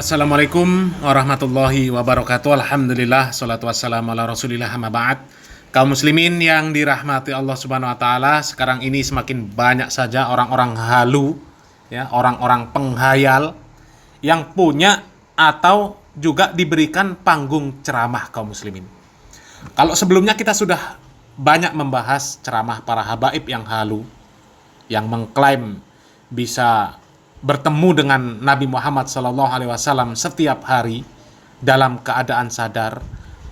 Assalamualaikum warahmatullahi wabarakatuh. Alhamdulillah, salatu wassalamu ala rasulillah, amma ba'd. Kaum muslimin yang dirahmati Allah subhanahu wa ta'ala, sekarang ini semakin banyak saja orang-orang halu, ya, orang-orang penghayal yang punya atau juga diberikan panggung ceramah kaum muslimin. Kalau sebelumnya kita sudah banyak membahas ceramah para habaib yang halu, yang mengklaim bisa bertemu dengan Nabi Muhammad SAW setiap hari dalam keadaan sadar,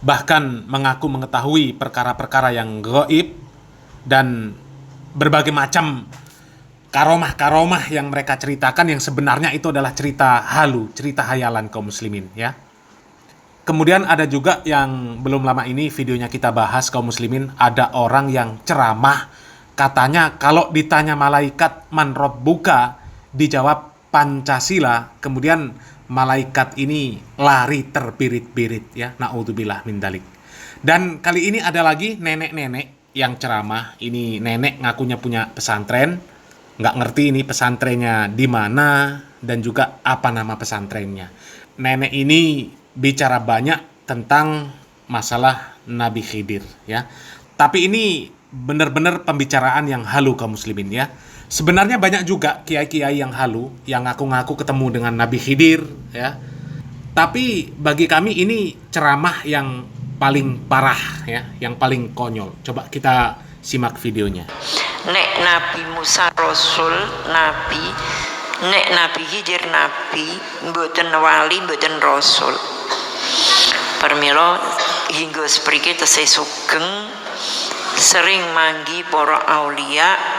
bahkan mengaku mengetahui perkara-perkara yang gaib dan berbagai macam karomah-karomah yang mereka ceritakan yang sebenarnya itu adalah cerita halu, cerita hayalan kaum muslimin, ya. Kemudian ada juga yang belum lama ini videonya kita bahas kaum muslimin, ada orang yang ceramah, katanya kalau ditanya malaikat man rabbuka, dijawab Pancasila, kemudian malaikat ini lari terbirit-birit, ya, naudzubillah min dalik. Dan kali ini ada lagi nenek-nenek yang ceramah. Ini nenek ngakunya punya pesantren, nggak ngerti ini pesantrennya di mana dan juga apa nama pesantrennya. Nenek ini bicara banyak tentang masalah Nabi Khidir, ya. Tapi ini benar-benar pembicaraan yang halu kaum muslimin, ya. Sebenarnya banyak juga kiai-kiai yang halu yang ngaku-ngaku ketemu dengan Nabi Khidir, ya. Tapi bagi kami ini ceramah yang paling parah, ya, yang paling konyol. Coba kita simak videonya. Nek Nabi Musa Rasul Nabi, nek Nabi Khidir Nabi, mboten wali mboten Rasul. Permila hingga sepriki tesih sugeng sering manggi para aulia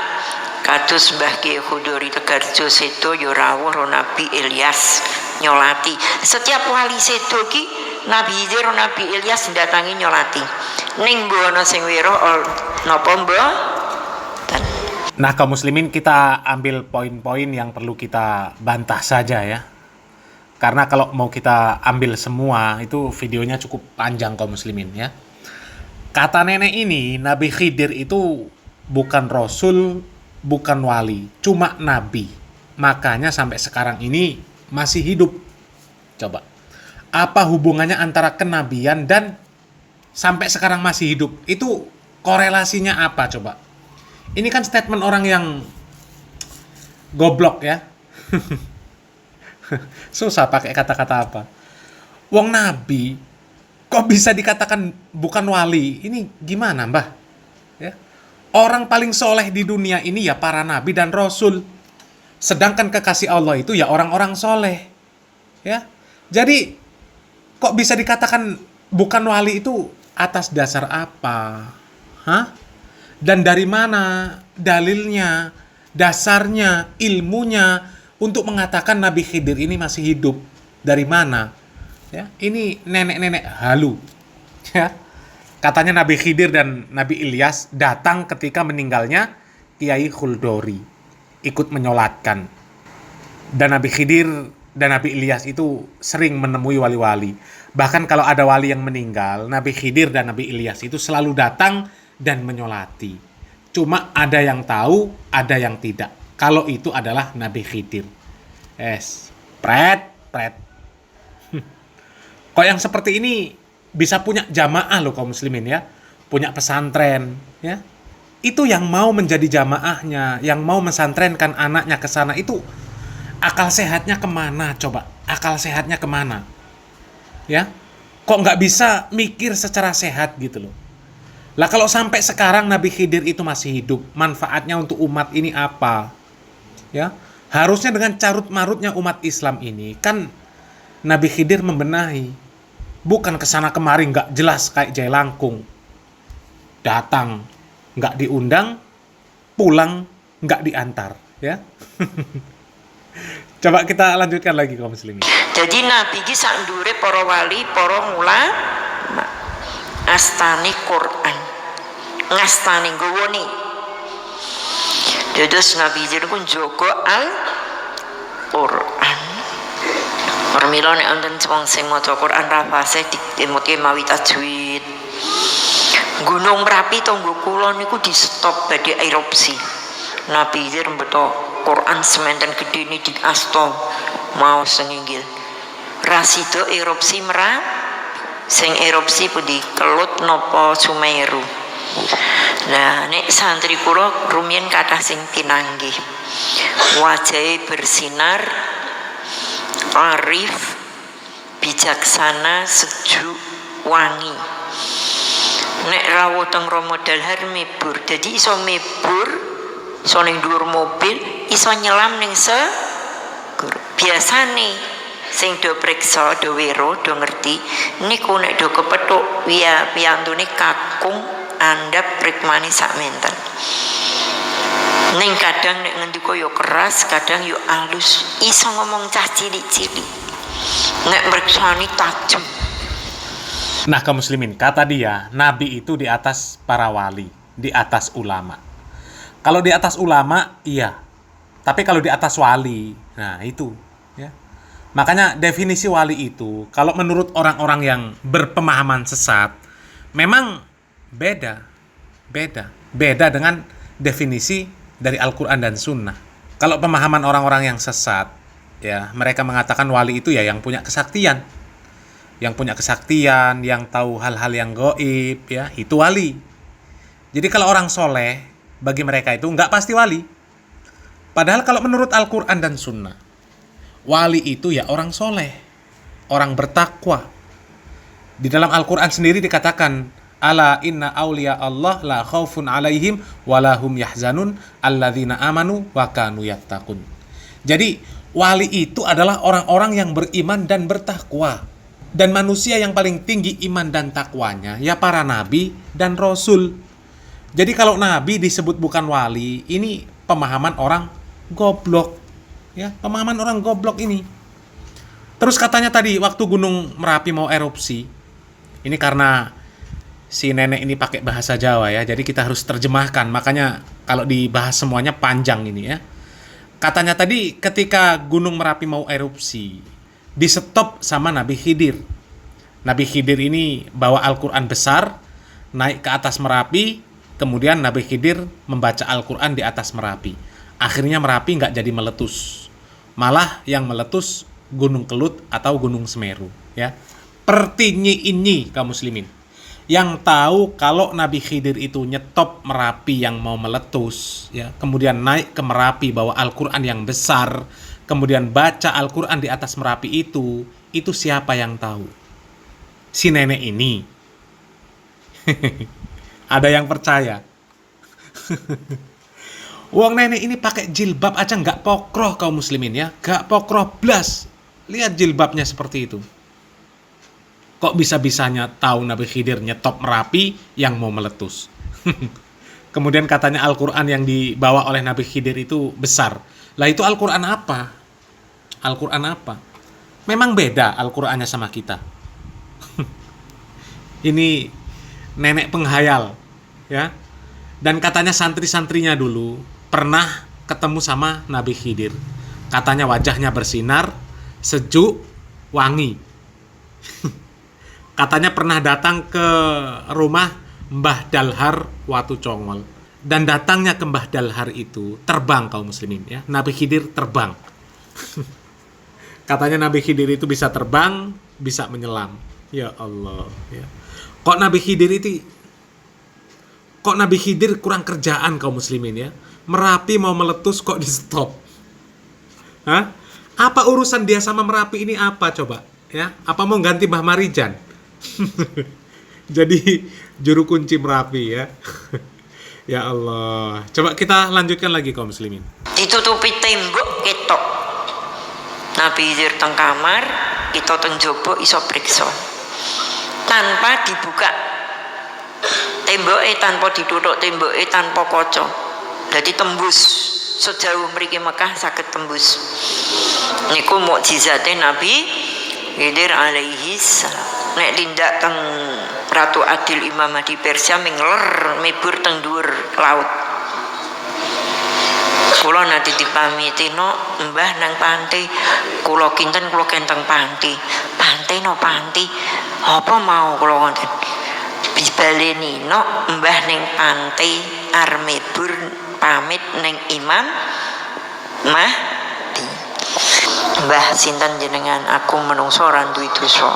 kados Mbah Kyai Khudori Tegarjo sedo ya rawuh Nabi Ilyas nyolati. Setiap wali sedo ki Nabi Khidir Nabi Ilyas ndatangi nyolati. Ning mbok ana sing weruh napa mbok? Nah, kaum muslimin, kita ambil poin-poin yang perlu kita bantah saja, ya. Karena kalau mau kita ambil semua itu videonya cukup panjang kaum muslimin, ya. Kata nenek ini, Nabi Khidir itu bukan rasul, bukan wali, cuma nabi. Makanya sampai sekarang ini masih hidup. Coba, apa hubungannya antara kenabian dan sampai sekarang masih hidup? Itu korelasinya apa coba? Ini kan statement orang yang goblok, ya. Susah pakai kata-kata apa. Wong nabi kok bisa dikatakan bukan wali? Ini gimana, Mbah? Ya. Orang paling soleh di dunia ini ya para nabi dan rasul. Sedangkan kekasih Allah itu ya orang-orang soleh. Ya. Jadi kok bisa dikatakan bukan wali itu atas dasar apa? Hah? Dan dari mana dalilnya, dasarnya, ilmunya untuk mengatakan Nabi Khidir ini masih hidup? Dari mana? Ya, ini nenek-nenek halu. Ya. Katanya Nabi Khidir dan Nabi Ilyas datang ketika meninggalnya Kiai Khuldori, ikut menyolatkan. Dan Nabi Khidir dan Nabi Ilyas itu sering menemui wali-wali. Bahkan kalau ada wali yang meninggal, Nabi Khidir dan Nabi Ilyas itu selalu datang dan menyolati. Cuma ada yang tahu, ada yang tidak. Kalau itu adalah Nabi Khidir. Pret. Kok yang seperti ini bisa punya jamaah loh kaum muslimin, ya, punya pesantren, ya, itu yang mau menjadi jamaahnya, yang mau mensantrenkan anaknya ke sana, itu akal sehatnya kemana coba? Akal sehatnya kemana? Ya, kok nggak bisa mikir secara sehat gitu loh? Lah kalau sampai sekarang Nabi Khidir itu masih hidup, manfaatnya untuk umat ini apa? Ya, harusnya dengan carut marutnya umat Islam ini kan Nabi Khidir membenahi. Bukan kesana kemari nggak jelas kayak jailangkung. Datang nggak diundang, pulang nggak diantar, ya. Coba kita lanjutkan lagi kaum muslimin. Jadi Nabi ki sak ndure para wali, para ulama astani Quran. Ngastani nggone. Dados Nabi Khidir ku njaga Al-Qur'an. Permila nek wonten wong sing maca Quran ra fasih ditemuke mawi tajwid. Gunung Merapi tonggo kula niku di stop badhe erupsi. Nabi Khidir mbeto Quran sementen gedhe ni di asta mau senginggil. Rasido erupsi sing erupsi pundi Kelut napa Sumeru. Nah nek santri kula rumiyin kathah sing pinanggih, wajahe bersinar, arif, bijaksana, sejuk, wangi. Nek rawuh teng Rama Dalhar mebur, dadi iso mebur, iso ning dhuwur mobil, iso nyelam ning biasane sing do priksa, do wero, do ngerti niku nek do kepethuk piyantune kakung andhap prikmani sak menten. Ning kadang nek ngendika yo keras, kadang yo alus, iso ngomong cah cilik-cilik. Nek mriksani tajem. Nah kaum muslimin, kata dia, Nabi itu di atas para wali, di atas ulama. Kalau di atas ulama, iya. Tapi kalau di atas wali, nah itu. Ya. Makanya definisi wali itu, kalau menurut orang-orang yang berpemahaman sesat, memang beda dengan definisi dari Al-Quran dan Sunnah. Kalau pemahaman orang-orang yang sesat, ya mereka mengatakan wali itu ya yang punya kesaktian, yang tahu hal-hal yang gaib, ya itu wali. Jadi kalau orang soleh, bagi mereka itu nggak pasti wali. Padahal kalau menurut Al-Quran dan Sunnah, wali itu ya orang soleh, orang bertakwa. Di dalam Al-Quran sendiri dikatakan, ala inna awliya Allah la khaufun alaihim walahum yahzanun alladzina amanu wa kanu yattaqun. Jadi wali itu adalah orang-orang yang beriman dan bertakwa. Dan manusia yang paling tinggi iman dan takwanya ya para nabi dan rasul. Jadi kalau nabi disebut bukan wali, ini pemahaman orang goblok. Ya, pemahaman orang goblok ini. Terus katanya tadi waktu Gunung Merapi mau erupsi, ini karena si nenek ini pakai bahasa Jawa ya, jadi kita harus terjemahkan. Makanya kalau dibahas semuanya panjang ini ya. Katanya tadi ketika Gunung Merapi mau erupsi, di stop sama Nabi Khidir. Nabi Khidir ini bawa Al-Quran besar, naik ke atas Merapi, kemudian Nabi Khidir membaca Al-Quran di atas Merapi. Akhirnya Merapi nggak jadi meletus. Malah yang meletus Gunung Kelut atau Gunung Semeru. Ya. Pertinyi ini kaum muslimin. Yang tahu kalau Nabi Khidir itu nyetop Merapi yang mau meletus, ya, kemudian naik ke Merapi bawa Al-Quran yang besar, kemudian baca Al-Quran di atas Merapi itu siapa yang tahu? Si nenek ini. Ada yang percaya? Wong nenek ini pakai jilbab aja nggak pokroh kaum muslimin ya, nggak pokroh blas. Lihat jilbabnya seperti itu. Kok bisa-bisanya tahu Nabi Khidir nyetop Merapi yang mau meletus? Kemudian katanya Al-Quran yang dibawa oleh Nabi Khidir itu besar. Lah itu Al-Quran apa? Al-Quran apa? Memang beda Al-Qurannya sama kita. Ini nenek penghayal, ya. Dan katanya santri-santrinya dulu pernah ketemu sama Nabi Khidir. Katanya wajahnya bersinar, sejuk, wangi. Katanya pernah datang ke rumah Mbah Dalhar Watu Congol. Dan datangnya ke Mbah Dalhar itu terbang kaum muslimin ya. Nabi Khidir terbang. Katanya Nabi Khidir itu bisa terbang, bisa menyelam. Ya Allah ya. Kok Nabi Khidir kurang kerjaan kaum muslimin ya. Merapi mau meletus kok di stop. Hah? Apa urusan dia sama Merapi ini apa coba? Ya, apa mau ganti Mbah Marijan? Jadi juru kunci Merapi ya. Ya Allah. Coba kita lanjutkan lagi kaum muslimin. Ditutupi tembok ketok. Nabi Khidir teng kamar, kita teng jaba iso priksa. Tanpa dibuka temboke, tanpa ditutup temboke, tanpa kaca. Jadi tembus sejauh mriki Mekah saged tembus. Niku mukjizate Nabi Khidir alaihi salam. Nek tindak teng Ratu Adil Imam di Persia mingler mebur teng dhuwur laut. Kula nanti dipamiti no Mbah nang pantai. Kula kinten kula kenteng pantai. Pantai no pantai. Apa mau kula wonten? Bibaleni no Mbah ning pantai arep mebur pamit ning Imam Mahdi. Mbah sinten jenengan, aku menungso ora duwe dosa.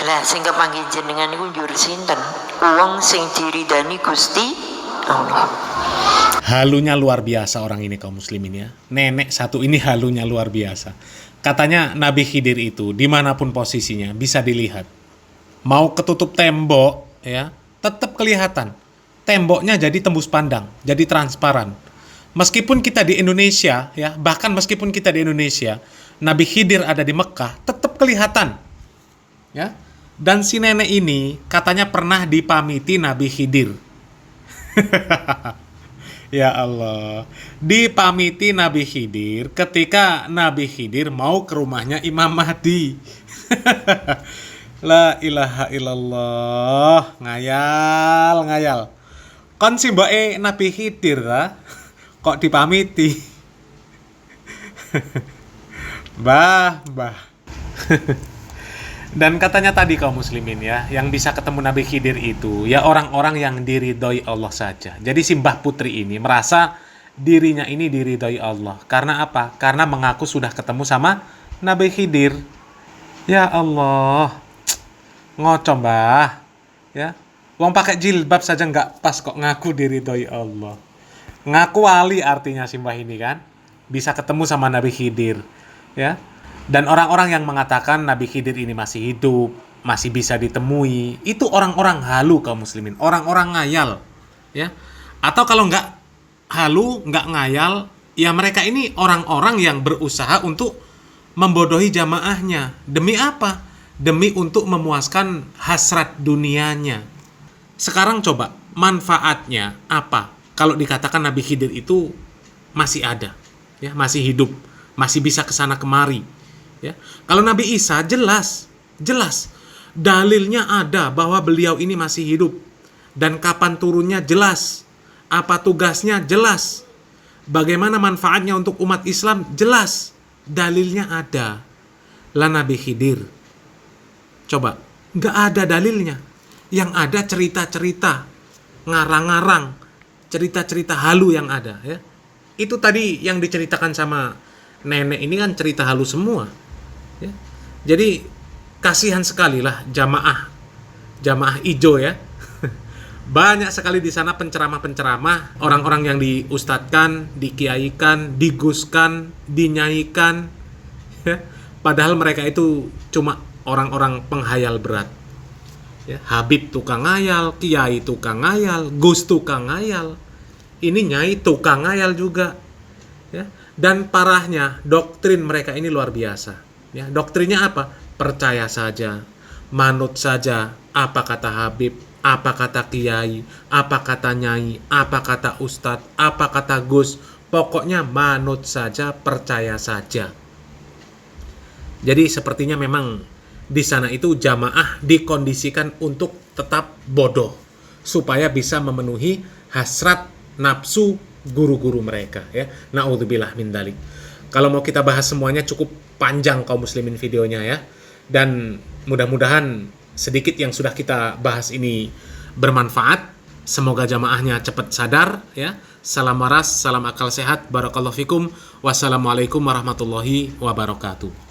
Lah sing kepanggih jenengan iku njur sinten? Wong sing diridani Gusti Allah. Halunya luar biasa orang ini kaum muslimin ya. Nenek satu ini halunya luar biasa. Katanya Nabi Khidir itu dimanapun posisinya bisa dilihat. Mau ketutup tembok ya, tetap kelihatan. Temboknya jadi tembus pandang, jadi transparan. Meskipun kita di Indonesia ya, bahkan meskipun kita di Indonesia, Nabi Khidir ada di Mekah, tetap kelihatan. Ya. Dan si nenek ini katanya pernah dipamiti Nabi Khidir. Ya Allah, dipamiti Nabi Khidir ketika Nabi Khidir mau ke rumahnya Imam Mahdi. La ilaha illallah, ngayal. Kon si mbake Nabi Khidir lah, kok dipamiti? Bah. Dan katanya tadi kaum muslimin ya, yang bisa ketemu Nabi Khidir itu ya orang-orang yang diridhoi Allah saja. Jadi si Mbah Putri ini merasa dirinya ini diridhoi Allah. Karena apa? Karena mengaku sudah ketemu sama Nabi Khidir. Ya Allah, ngoco Mbah. Ya, wong pakai jilbab saja nggak pas kok ngaku diridhoi Allah. Ngaku wali artinya si Mbah ini kan, bisa ketemu sama Nabi Khidir. Ya. Dan orang-orang yang mengatakan Nabi Khidir ini masih hidup, masih bisa ditemui, itu orang-orang halu kaum muslimin, orang-orang ngayal, ya. Atau kalau nggak halu, nggak ngayal, ya mereka ini orang-orang yang berusaha untuk membodohi jamaahnya. Demi apa? Demi untuk memuaskan hasrat dunianya. Sekarang coba, manfaatnya apa? Kalau dikatakan Nabi Khidir itu masih ada, ya, masih hidup, masih bisa kesana kemari. Ya. Kalau Nabi Isa jelas dalilnya ada bahwa beliau ini masih hidup dan kapan turunnya jelas, apa tugasnya jelas, bagaimana manfaatnya untuk umat Islam jelas, dalilnya ada. Lah Nabi Khidir, coba nggak ada dalilnya, yang ada cerita-cerita ngarang-ngarang, cerita-cerita halu yang ada. Ya. Itu tadi yang diceritakan sama nenek ini kan cerita halu semua. Ya. Jadi kasihan sekali lah jamaah ijo ya. Banyak sekali di sana penceramah-penceramah, orang-orang yang diustadkan, dikiaikan, diguskan, dinyaikan. Ya. Padahal mereka itu cuma orang-orang penghayal berat. Ya. Habib tukang ngayal, kiai tukang ngayal, gus tukang ngayal. Ini nyai tukang ngayal juga. Ya. Dan parahnya doktrin mereka ini luar biasa. Ya, doktrinnya apa? Percaya saja, manut saja apa kata Habib, apa kata kiai, apa kata nyai, apa kata ustadz, apa kata gus. Pokoknya manut saja, percaya saja. Jadi sepertinya memang di sana itu jamaah dikondisikan untuk tetap bodoh supaya bisa memenuhi hasrat nafsu guru-guru mereka ya. Naudzubillah min dzalik. Kalau mau kita bahas semuanya cukup panjang kaum muslimin videonya ya. Dan mudah-mudahan sedikit yang sudah kita bahas ini bermanfaat. Semoga jamaahnya cepat sadar ya. Salam waras, salam akal sehat. Barakallahu fikum. Wassalamualaikum warahmatullahi wabarakatuh.